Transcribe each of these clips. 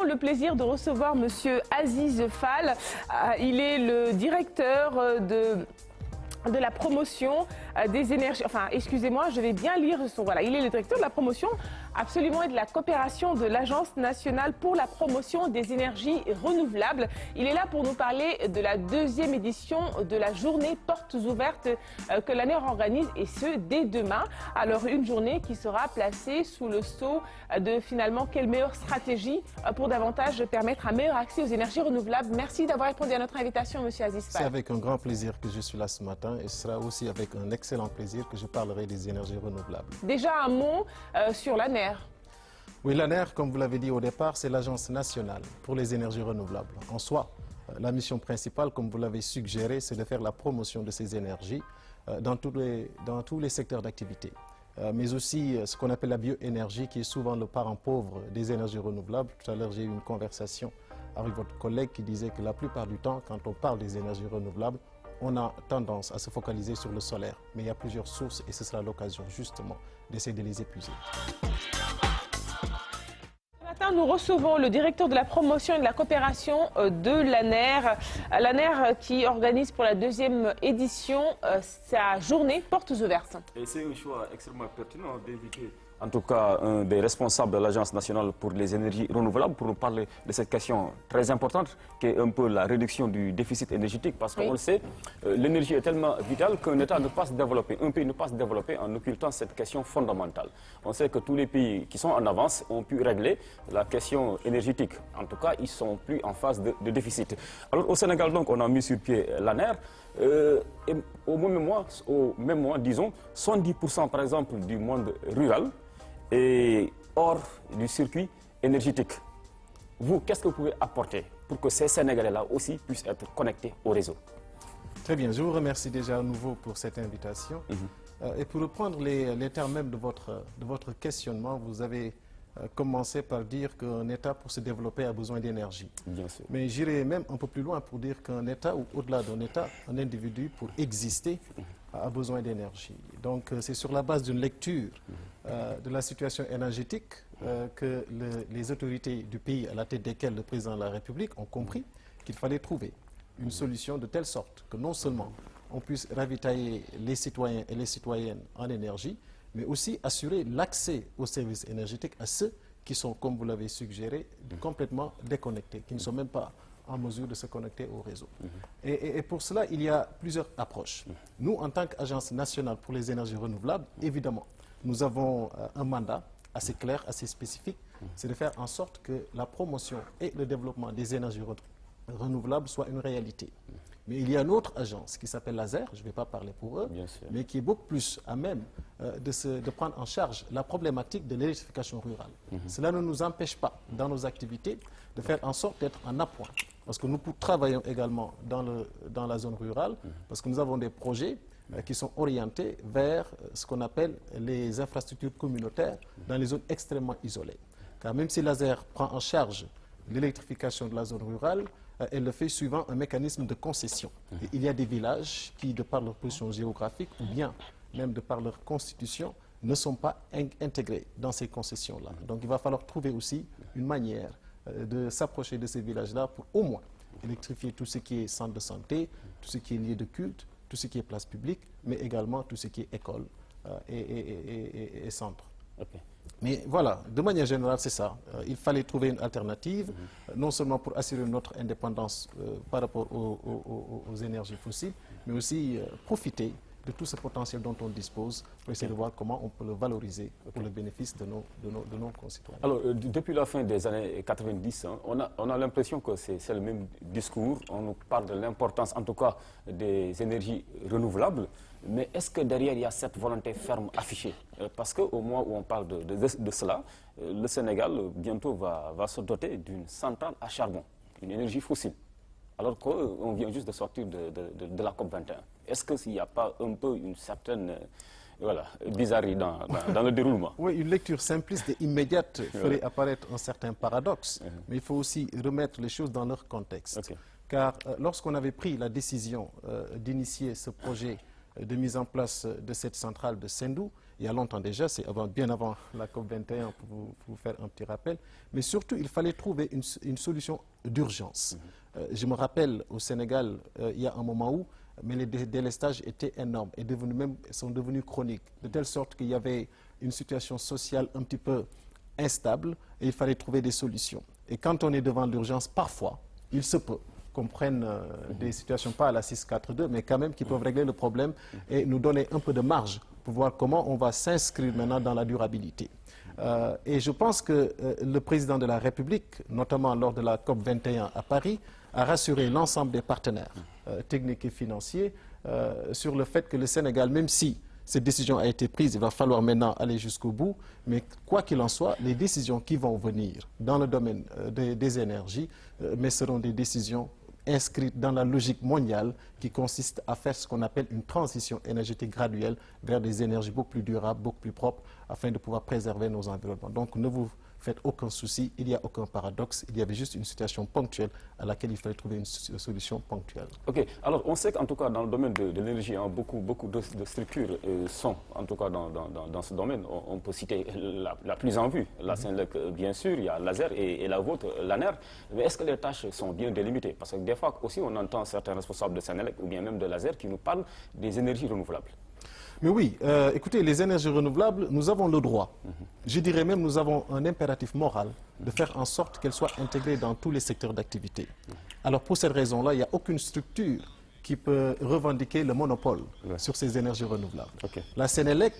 Le plaisir de recevoir Monsieur Aziz Fall. Il est le directeur de la promotion des énergies, enfin excusez-moi, je vais bien lire son, voilà, il est le directeur de la promotion absolument et de la coopération de l'Agence nationale pour la promotion des énergies renouvelables. Il est là pour nous parler de la deuxième édition de la journée portes ouvertes que l'ANER organise, et ce dès demain. Alors une journée qui sera placée sous le sceau de finalement quelle meilleure stratégie pour davantage permettre un meilleur accès aux énergies renouvelables. Merci d'avoir répondu à notre invitation, Monsieur Aziz Fall. C'est avec un grand plaisir que je suis là ce matin, et ce sera aussi avec un excellent plaisir que je parlerai des énergies renouvelables. Déjà un mot sur l'ANER. Oui, l'ANER, comme vous l'avez dit au départ, c'est l'Agence nationale pour les énergies renouvelables. En soi, la mission principale, comme vous l'avez suggéré, c'est de faire la promotion de ces énergies dans tous les secteurs d'activité. Mais aussi ce qu'on appelle la bioénergie, qui est souvent le parent pauvre des énergies renouvelables. Tout à l'heure, j'ai eu une conversation avec votre collègue qui disait que la plupart du temps, quand on parle des énergies renouvelables, on a tendance à se focaliser sur le solaire. Mais il y a plusieurs sources et ce sera l'occasion justement d'essayer de les épuiser. Ce matin, nous recevons le directeur de la promotion et de la coopération de l'ANER. L'ANER qui organise pour la deuxième édition sa journée portes ouvertes. Et c'est un choix extrêmement pertinent d'inviter en tout cas un des responsables de l'Agence nationale pour les énergies renouvelables pour nous parler de cette question très importante qui est un peu la réduction du déficit énergétique, parce qu'on le sait, l'énergie est tellement vitale qu'un État ne peut pas se développer, un pays ne peut pas se développer en occultant cette question fondamentale. On sait que tous les pays qui sont en avance ont pu régler la question énergétique. En tout cas, ils sont plus en phase de déficit. Alors au Sénégal, donc, on a mis sur pied l'ANER. Et au même mois, disons, 70% par exemple du monde rural est hors du circuit énergétique. Vous, qu'est-ce que vous pouvez apporter pour que ces Sénégalais-là aussi puissent être connectés au réseau? Très bien, je vous remercie déjà à nouveau pour cette invitation. Et pour reprendre les termes même de votre questionnement, vous avez commencé par dire qu'un État, pour se développer, a besoin d'énergie. Bien sûr. Mais j'irai même un peu plus loin pour dire qu'un État, ou au-delà d'un État, un individu, pour exister, a besoin d'énergie. Donc c'est sur la base d'une lecture de la situation énergétique que les autorités du pays, à la tête desquelles le président de la République, ont compris qu'il fallait trouver une solution de telle sorte que non seulement on puisse ravitailler les citoyens et les citoyennes en énergie, mais aussi assurer l'accès aux services énergétiques à ceux qui sont, comme vous l'avez suggéré, complètement déconnectés, qui ne sont même pas en mesure de se connecter au réseau. Et pour cela, il y a plusieurs approches. Nous, en tant qu'Agence nationale pour les énergies renouvelables, évidemment, nous avons un mandat assez clair, assez spécifique, c'est de faire en sorte que la promotion et le développement des énergies renouvelables soient une réalité. Mais il y a une autre agence qui s'appelle l'ASER, je ne vais pas parler pour eux, mais qui est beaucoup plus à même de prendre en charge la problématique de l'électrification rurale. Cela ne nous empêche pas, dans nos activités, de faire en sorte d'être en appoint. Parce que nous travaillons également dans la zone rurale, parce que nous avons des projets qui sont orientés vers ce qu'on appelle les infrastructures communautaires dans les zones extrêmement isolées. Car même si l'ASER prend en charge l'électrification de la zone rurale, elle le fait suivant un mécanisme de concession. Et il y a des villages qui, de par leur position géographique ou bien même de par leur constitution, ne sont pas intégrés dans ces concessions-là. Donc il va falloir trouver aussi une manière de s'approcher de ces villages-là pour au moins électrifier tout ce qui est centre de santé, tout ce qui est lieu de culte, tout ce qui est place publique, mais également tout ce qui est école et centre. Mais voilà, de manière générale, c'est ça. Il fallait trouver une alternative, non seulement pour assurer notre indépendance par rapport aux énergies fossiles, mais aussi profiter de tout ce potentiel dont on dispose pour essayer de voir comment on peut le valoriser pour le bénéfice de nos concitoyens. Alors, depuis la fin des années 90, hein, on a l'impression que c'est le même discours. On nous parle de l'importance, en tout cas, des énergies renouvelables. Mais est-ce que derrière, il y a cette volonté ferme affichée? Parce qu'au moment où on parle de cela, le Sénégal, bientôt, va se doter d'une centrale à charbon, une énergie fossile. Alors qu'on vient juste de sortir de la COP21. Est-ce qu'il n'y a pas un peu une certaine bizarrerie dans le déroulement? Oui, une lecture simpliste et immédiate ferait apparaître un certain paradoxe. Mais il faut aussi remettre les choses dans leur contexte. Car lorsqu'on avait pris la décision d'initier ce projet de mise en place de cette centrale de Sendou. Il y a longtemps déjà, c'est bien avant la COP21 pour vous faire un petit rappel. Mais surtout, il fallait trouver une solution d'urgence. Je me rappelle au Sénégal, il y a un moment où mais les délestages étaient énormes et sont devenus chroniques, de telle sorte qu'il y avait une situation sociale un petit peu instable et il fallait trouver des solutions. Et quand on est devant l'urgence, parfois, il se peut qu'on prenne des situations, pas à la 642, mais quand même qui peuvent régler le problème et nous donner un peu de marge pour voir comment on va s'inscrire maintenant dans la durabilité. Et je pense que le président de la République, notamment lors de la COP21 à Paris, a rassuré l'ensemble des partenaires techniques et financiers sur le fait que le Sénégal, même si cette décision a été prise, il va falloir maintenant aller jusqu'au bout, mais quoi qu'il en soit, les décisions qui vont venir dans le domaine des énergies mais seront des décisions inscrites dans la logique mondiale qui consiste à faire ce qu'on appelle une transition énergétique graduelle vers des énergies beaucoup plus durables, beaucoup plus propres, afin de pouvoir préserver nos environnements. Donc ne vous faites aucun souci, il n'y a aucun paradoxe, il y avait juste une situation ponctuelle à laquelle il fallait trouver une solution ponctuelle. Ok, alors on sait qu'en tout cas dans le domaine de l'énergie, hein, beaucoup de structures sont en tout cas dans ce domaine. On peut citer la plus en vue, la Senelec bien sûr, il y a l'ASER et la vôtre, l'ANER. Mais est-ce que les tâches sont bien délimitées? Parce que des fois aussi on entend certains responsables de Senelec ou bien même de l'ASER qui nous parlent des énergies renouvelables. Mais oui, écoutez, les énergies renouvelables, nous avons le droit, je dirais même nous avons un impératif moral de faire en sorte qu'elles soient intégrées dans tous les secteurs d'activité. Alors pour cette raison-là, il n'y a aucune structure qui peut revendiquer le monopole sur ces énergies renouvelables. Okay. La Senelec,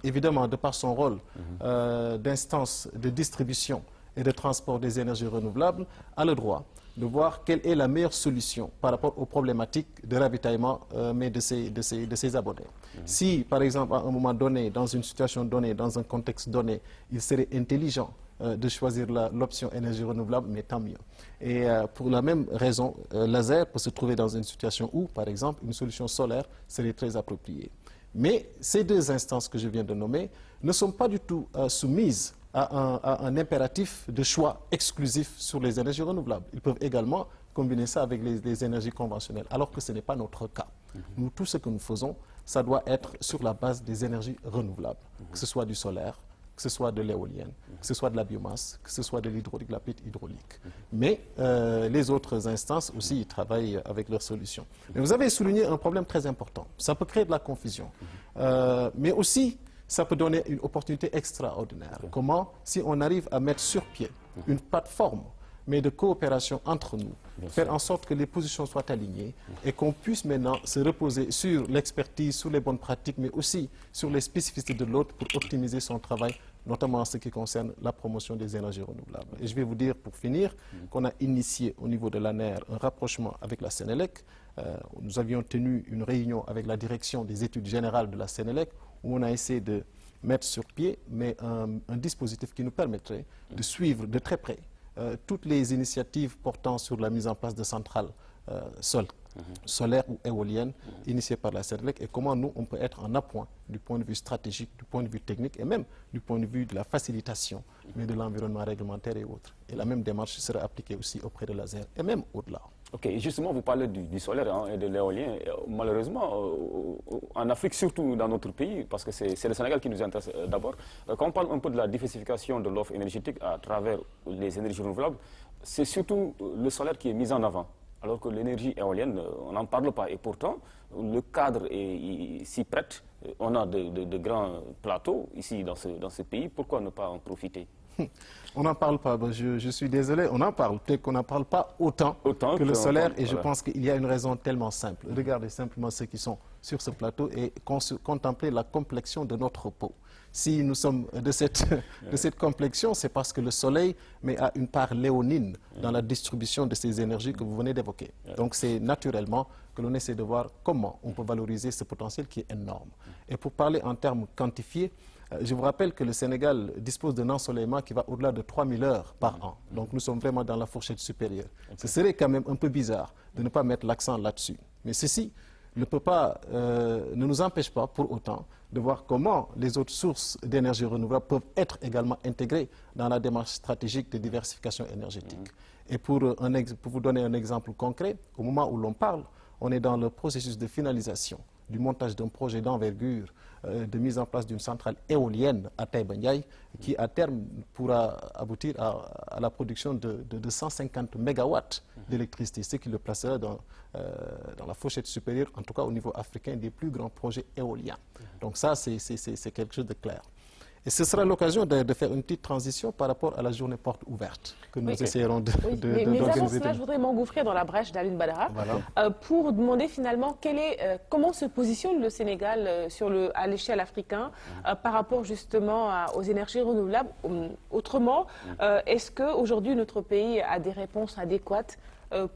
évidemment, de par son rôle d'instance de distribution et de transport des énergies renouvelables, a le droit de voir quelle est la meilleure solution par rapport aux problématiques de ravitaillement mais de ses abonnés. Si, par exemple, à un moment donné, dans une situation donnée, dans un contexte donné, il serait intelligent de choisir l'option énergie renouvelable, mais tant mieux. Et pour la même raison, l'ASER peut se trouver dans une situation où, par exemple, une solution solaire serait très appropriée. Mais ces deux instances que je viens de nommer ne sont pas du tout soumises à un impératif de choix exclusif sur les énergies renouvelables. Ils peuvent également combiner ça avec les énergies conventionnelles, alors que ce n'est pas notre cas. Nous, tout ce que nous faisons, ça doit être sur la base des énergies renouvelables, que ce soit du solaire, que ce soit de l'éolienne, que ce soit de la biomasse, que ce soit de l'hydraulique, la petite hydraulique. Mais les autres instances aussi travaillent avec leurs solutions. Mais vous avez souligné un problème très important. Ça peut créer de la confusion. Mais aussi, ça peut donner une opportunité extraordinaire. Comment, si on arrive à mettre sur pied une plateforme, mais de coopération entre nous, faire en sorte que les positions soient alignées et qu'on puisse maintenant se reposer sur l'expertise, sur les bonnes pratiques, mais aussi sur les spécificités de l'autre pour optimiser son travail, notamment en ce qui concerne la promotion des énergies renouvelables. Et je vais vous dire, pour finir, qu'on a initié au niveau de l'ANER un rapprochement avec la Senelec. Nous avions tenu une réunion avec la direction des études générales de la Senelec, où on a essayé de mettre sur pied un dispositif qui nous permettrait de suivre de très près toutes les initiatives portant sur la mise en place de centrales solaires ou éoliennes initiées par la Senelec et comment nous, on peut être en appoint du point de vue stratégique, du point de vue technique et même du point de vue de la facilitation mais de l'environnement réglementaire et autres. Et la même démarche sera appliquée aussi auprès de l'ASER et même au-delà. Ok, justement, vous parlez du solaire hein, et de l'éolien. Malheureusement, en Afrique, surtout dans notre pays, parce que c'est le Sénégal qui nous intéresse d'abord, quand on parle un peu de la diversification de l'offre énergétique à travers les énergies renouvelables, c'est surtout le solaire qui est mis en avant. Alors que l'énergie éolienne, on n'en parle pas. Et pourtant, le cadre s'y prête. On a de grands plateaux ici dans ce pays. Pourquoi ne pas en profiter? On n'en parle pas, je suis désolé, on en parle. Peut-être qu'on n'en parle pas autant que le solaire et je pense qu'il y a une raison tellement simple. Regardez simplement ceux qui sont sur ce plateau et contempler la complexion de notre peau. Si nous sommes de cette complexion, c'est parce que le soleil a une part léonine dans la distribution de ces énergies que vous venez d'évoquer. Donc c'est naturellement que l'on essaie de voir comment on peut valoriser ce potentiel qui est énorme. Et pour parler en termes quantifiés, je vous rappelle que le Sénégal dispose d'un ensoleillement qui va au-delà de 3000 heures par an. Donc nous sommes vraiment dans la fourchette supérieure. Ce serait quand même un peu bizarre de ne pas mettre l'accent là-dessus. Mais ceci ne nous empêche pas pour autant de voir comment les autres sources d'énergie renouvelable peuvent être également intégrées dans la démarche stratégique de diversification énergétique. Et pour vous donner un exemple concret, au moment où l'on parle, on est dans le processus de finalisation du montage d'un projet d'envergure de mise en place d'une centrale éolienne à Taïba Ndiaye, qui à terme pourra aboutir à la production de 150 mégawatts d'électricité, ce qui le placera dans la fourchette supérieure, en tout cas au niveau africain, des plus grands projets éoliens. Donc ça, c'est quelque chose de clair. Et ce sera l'occasion de faire une petite transition par rapport à la journée porte ouverte que nous essayerons d'organiser. Mais avant cela, je voudrais m'engouffrer dans la brèche d'Alioune Badara pour demander finalement comment se positionne le Sénégal à l'échelle africaine par rapport justement aux énergies renouvelables. Autrement, est-ce qu'aujourd'hui notre pays a des réponses adéquates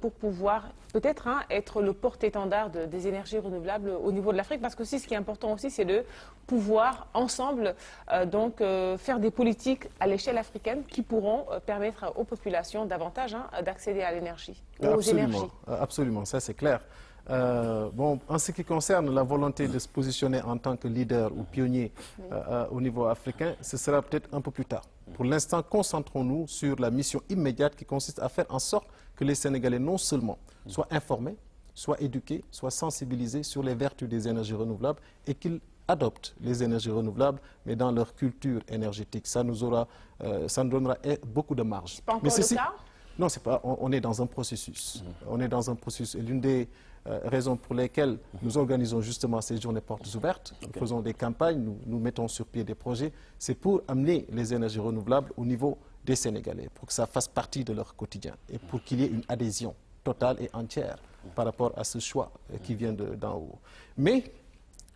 pour pouvoir peut-être être le porte-étendard des énergies renouvelables au niveau de l'Afrique, parce que ce qui est important aussi, c'est de pouvoir ensemble faire des politiques à l'échelle africaine qui pourront permettre aux populations davantage d'accéder à l'énergie, aux énergies. Absolument, ça c'est clair. En ce qui concerne la volonté de se positionner en tant que leader ou pionnier au niveau africain, ce sera peut-être un peu plus tard. Pour l'instant, concentrons-nous sur la mission immédiate qui consiste à faire en sorte que les Sénégalais non seulement soient informés, soient éduqués, soient sensibilisés sur les vertus des énergies renouvelables et qu'ils adoptent les énergies renouvelables, mais dans leur culture énergétique. Ça nous donnera beaucoup de marge. Pas encore le cas ? Non, c'est pas. On est dans un processus. On est dans un processus. Et l'une des raisons pour lesquelles nous organisons justement ces journées portes ouvertes, nous faisons des campagnes, nous mettons sur pied des projets, c'est pour amener les énergies renouvelables au niveau des Sénégalais, pour que ça fasse partie de leur quotidien et pour qu'il y ait une adhésion totale et entière par rapport à ce choix qui vient d'en haut. Mais,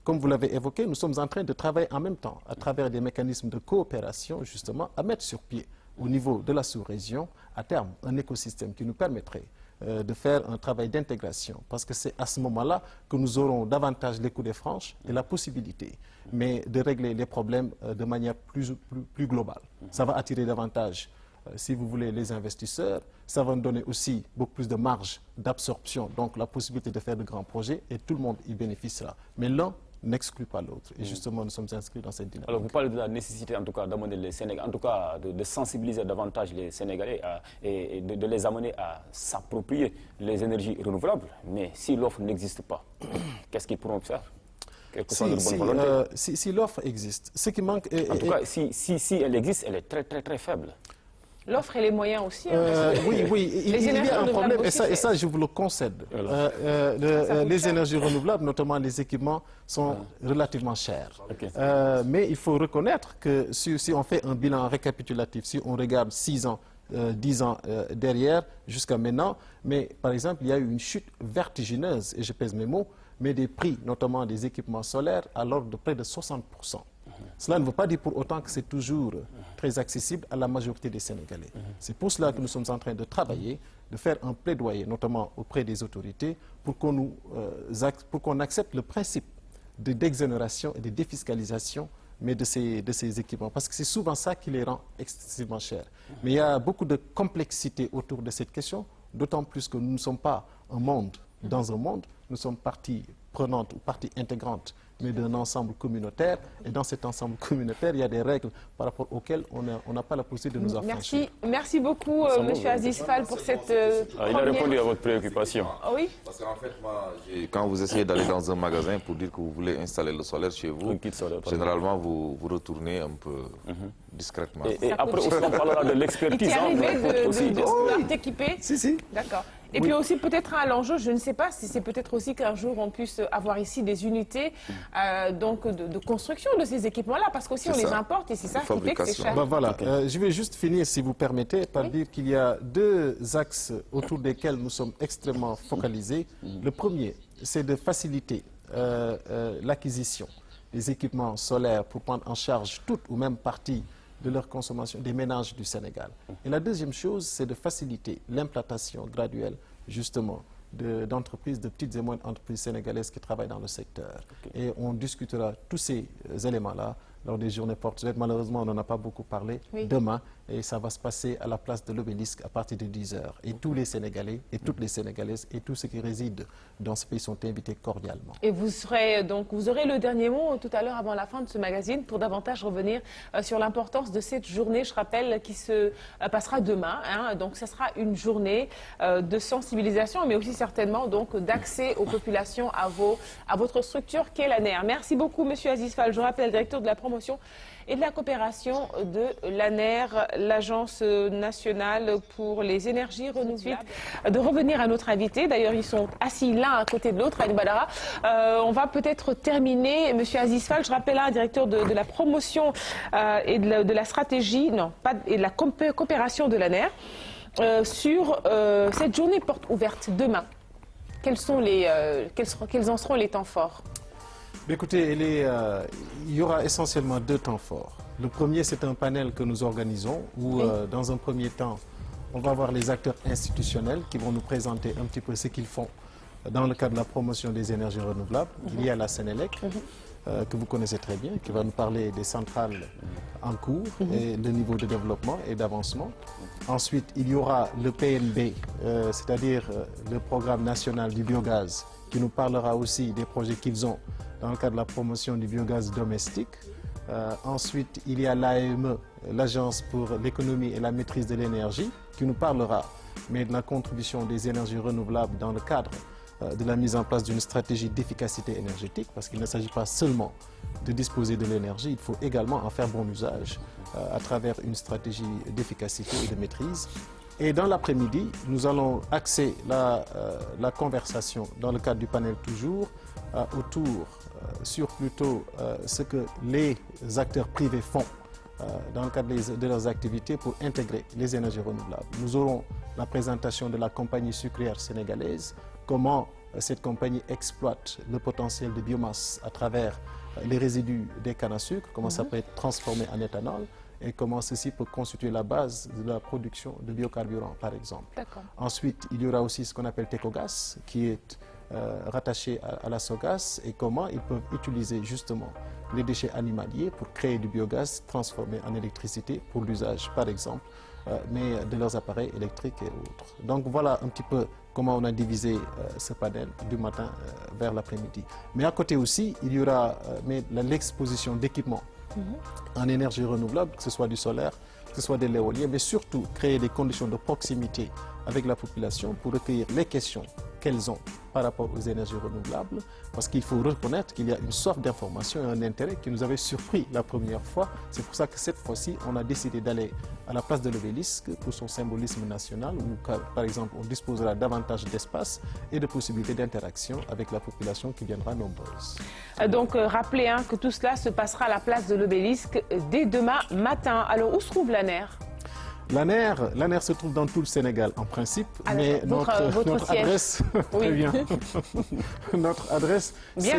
comme vous l'avez évoqué, nous sommes en train de travailler en même temps, à travers des mécanismes de coopération, justement, à mettre sur pied au niveau de la sous-région, à terme, un écosystème qui nous permettrait de faire un travail d'intégration, parce que c'est à ce moment-là que nous aurons davantage les coups des franches et la possibilité, mais de régler les problèmes de manière plus globale. Ça va attirer davantage, si vous voulez, les investisseurs, ça va nous donner aussi beaucoup plus de marge d'absorption, donc la possibilité de faire de grands projets, et tout le monde y bénéficiera. Mais l'un n'exclut pas l'autre. Et justement, nous sommes inscrits dans cette dynamique. Alors, vous parlez de la nécessité, en tout cas, d'amener les Sénégalais, en tout cas, de sensibiliser davantage les Sénégalais et de les amener à s'approprier les énergies renouvelables. Mais si l'offre n'existe pas, qu'est-ce qu'ils pourront faire? Si l'offre existe, ce qui manque est... En tout cas, si elle existe, elle est très, très, très faible. L'offre et les moyens aussi. Oui, il y a un problème, et ça, je vous le concède. Les énergies renouvelables, notamment les équipements, sont relativement chers. Mais il faut reconnaître que si on fait un bilan récapitulatif, si on regarde 6 ans, 10 ans derrière, jusqu'à maintenant, mais par exemple, il y a eu une chute vertigineuse, et je pèse mes mots, mais des prix, notamment des équipements solaires, à l'ordre de près de 60%. Cela ne veut pas dire pour autant que c'est toujours très accessible à la majorité des Sénégalais. C'est pour cela que nous sommes en train de travailler, de faire un plaidoyer, notamment auprès des autorités, pour qu'on accepte le principe d'exonération et de défiscalisation mais de ces équipements, parce que c'est souvent ça qui les rend excessivement chers. Mais il y a beaucoup de complexité autour de cette question, d'autant plus que nous ne sommes pas dans un monde, nous sommes partie prenante ou partie intégrante, mais d'un ensemble communautaire. Et dans cet ensemble communautaire, il y a des règles par rapport auxquelles on n'a pas la possibilité de nous affranchir. Merci beaucoup, M. Aziz Fall, pour cette Il a répondu à votre préoccupation. Oui. Parce qu'en fait, moi, quand vous essayez d'aller dans un magasin pour dire que vous voulez installer le solaire chez vous, généralement, vous retournez un peu discrètement. Et après, on parlera de l'expertise. Il t'est arrivé de t'équiper? Si. D'accord. Et puis aussi peut-être à l'enjeu, je ne sais pas si c'est peut-être aussi qu'un jour on puisse avoir ici des unités de construction de ces équipements-là, parce qu'aussi on les importe et c'est ça qui fait que c'est cher. Voilà, je vais juste finir, si vous permettez, par dire qu'il y a 2 axes autour desquels nous sommes extrêmement focalisés. Le premier, c'est de faciliter l'acquisition des équipements solaires pour prendre en charge toute ou même partie de leur consommation des ménages du Sénégal. Et la deuxième chose, c'est de faciliter l'implantation graduelle, justement, d'entreprises, de petites et moyennes entreprises sénégalaises qui travaillent dans le secteur. Et on discutera tous ces éléments-là lors des journées portes ouvertes. Malheureusement, on n'en a pas beaucoup parlé. Demain, et ça va se passer à la place de l'Obélisque à partir de 10 h. Et tous les Sénégalais et toutes les Sénégalaises et tous ceux qui résident dans ce pays sont invités cordialement. Et vous aurez le dernier mot tout à l'heure avant la fin de ce magazine pour davantage revenir sur l'importance de cette journée, je rappelle, qui se passera demain. Donc, ça sera une journée de sensibilisation, mais aussi certainement d'accès aux populations à votre structure qu'est l'ANER. Merci beaucoup, Monsieur Aziz Fall. Je rappelle, directeur de la promotion et de la coopération de l'ANER, l'Agence nationale pour les énergies renouvelables. De revenir à notre invité, d'ailleurs ils sont assis l'un à côté de l'autre, Aïd Badara. On va peut-être terminer, Monsieur Aziz Fall, je rappelle, directeur de la promotion et de la stratégie, et de la coopération de l'ANER, sur cette journée porte ouverte demain. Quels en seront les temps forts? Écoutez, il y aura essentiellement 2 temps forts. Le premier, c'est un panel que nous organisons où, dans un premier temps, on va avoir les acteurs institutionnels qui vont nous présenter un petit peu ce qu'ils font dans le cadre de la promotion des énergies renouvelables. Il y a la Sénélec, que vous connaissez très bien, qui va nous parler des centrales en cours et le niveau de développement et d'avancement. Ensuite, il y aura le PNB, c'est-à-dire le programme national du biogaz, qui nous parlera aussi des projets qu'ils ont dans le cadre de la promotion du biogaz domestique. Ensuite, il y a l'AME, l'Agence pour l'économie et la maîtrise de l'énergie, qui nous parlera mais de la contribution des énergies renouvelables dans le cadre de la mise en place d'une stratégie d'efficacité énergétique, parce qu'il ne s'agit pas seulement de disposer de l'énergie, il faut également en faire bon usage à travers une stratégie d'efficacité et de maîtrise. Et dans l'après-midi, nous allons axer la conversation dans le cadre du panel toujours sur plutôt ce que les acteurs privés font dans le cadre de leurs activités pour intégrer les énergies renouvelables. Nous aurons la présentation de la compagnie sucrière sénégalaise, comment cette compagnie exploite le potentiel de biomasse à travers les résidus des cannes à sucre, comment ça peut être transformé en éthanol et comment ceci peut constituer la base de la production de biocarburants, par exemple. Ensuite, il y aura aussi ce qu'on appelle Tecogas, qui est rattaché à la SOGAS, et comment ils peuvent utiliser justement les déchets animaliers pour créer du biogaz transformé en électricité pour l'usage, par exemple, mais de leurs appareils électriques et autres. Donc voilà un petit peu comment on a divisé ce panel du matin vers l'après-midi. Mais à côté aussi, il y aura l'exposition d'équipements en énergie renouvelable, que ce soit du solaire, que ce soit de l'éolien, mais surtout créer des conditions de proximité avec la population pour recueillir les questions qu'elles ont par rapport aux énergies renouvelables, parce qu'il faut reconnaître qu'il y a une sorte d'information et un intérêt qui nous avait surpris la première fois. C'est pour ça que cette fois-ci, on a décidé d'aller à la place de l'Obélisque pour son symbolisme national, où par exemple on disposera davantage d'espace et de possibilités d'interaction avec la population qui viendra nombreuse. Donc rappelez que tout cela se passera à la place de l'Obélisque dès demain matin. Alors où se trouve l'ANER ? L'ANER se trouve dans tout le Sénégal en principe, mais notre adresse, très bien. Notre adresse, c'est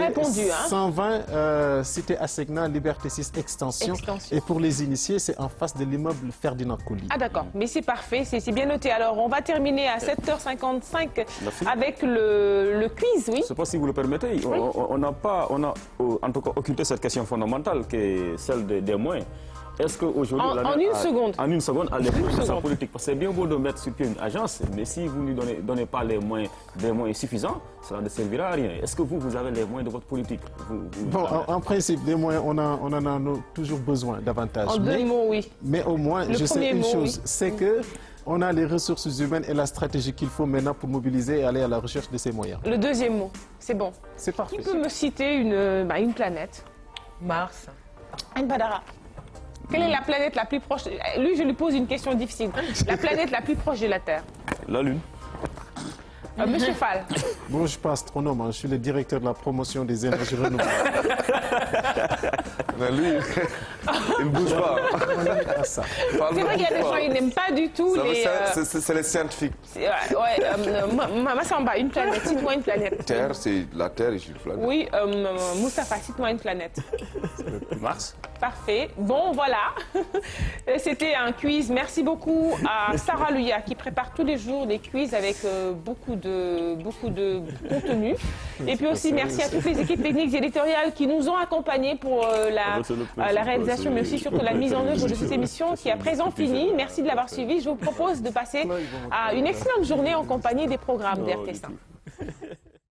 120 Cité Assegna, Liberté 6 Extension. Et pour les initiés, c'est en face de l'immeuble Ferdinand Coly. Ah d'accord, mais c'est parfait, c'est bien noté. Alors on va terminer à 7h55 avec le quiz, oui. Je ne sais pas si vous le permettez, on a en tout cas occulté cette question fondamentale qui est celle des moyens. Est-ce qu'aujourd'hui, en une seconde, à l'époque de sa politique, parce que c'est bien beau de mettre sur pied une agence, mais si vous ne lui donnez pas des moyens suffisants, cela ne servira à rien. Est-ce que vous avez les moyens de votre politique? En principe, des moyens, on en a toujours besoin davantage. En 2 mots, oui. Mais au moins, je sais une chose, c'est que on a les ressources humaines et la stratégie qu'il faut maintenant pour mobiliser et aller à la recherche de ces moyens. Le deuxième mot, c'est bon. C'est parfait. Qui peut me citer une planète? Mars. Aïd Badara. Quelle est la planète la plus proche? Lui, je lui pose une question difficile. La planète la plus proche de la Terre? La Lune. Monsieur Fall. Bon, je ne suis pas astronome, je suis le directeur de la promotion des énergies renouvelables. Mais lui, il ne bouge pas. C'est vrai qu'il y a des gens qui n'aiment pas du tout les... C'est les scientifiques. Massamba, une planète, cite-moi une planète. Terre, c'est la Terre et je suis le planète. Oui, Moustapha, cite-moi une planète. Mars. Parfait. Bon, voilà. C'était un quiz. Merci beaucoup à Sarah Luya qui prépare tous les jours des quiz avec beaucoup de de contenu. Et puis aussi, merci à toutes les équipes techniques et éditoriales qui nous ont accompagnés pour la réalisation, mais aussi surtout la mise en œuvre de cette émission qui est à présent finie. Merci de l'avoir suivi. Je vous propose de passer à une excellente journée en compagnie des programmes d'RT1.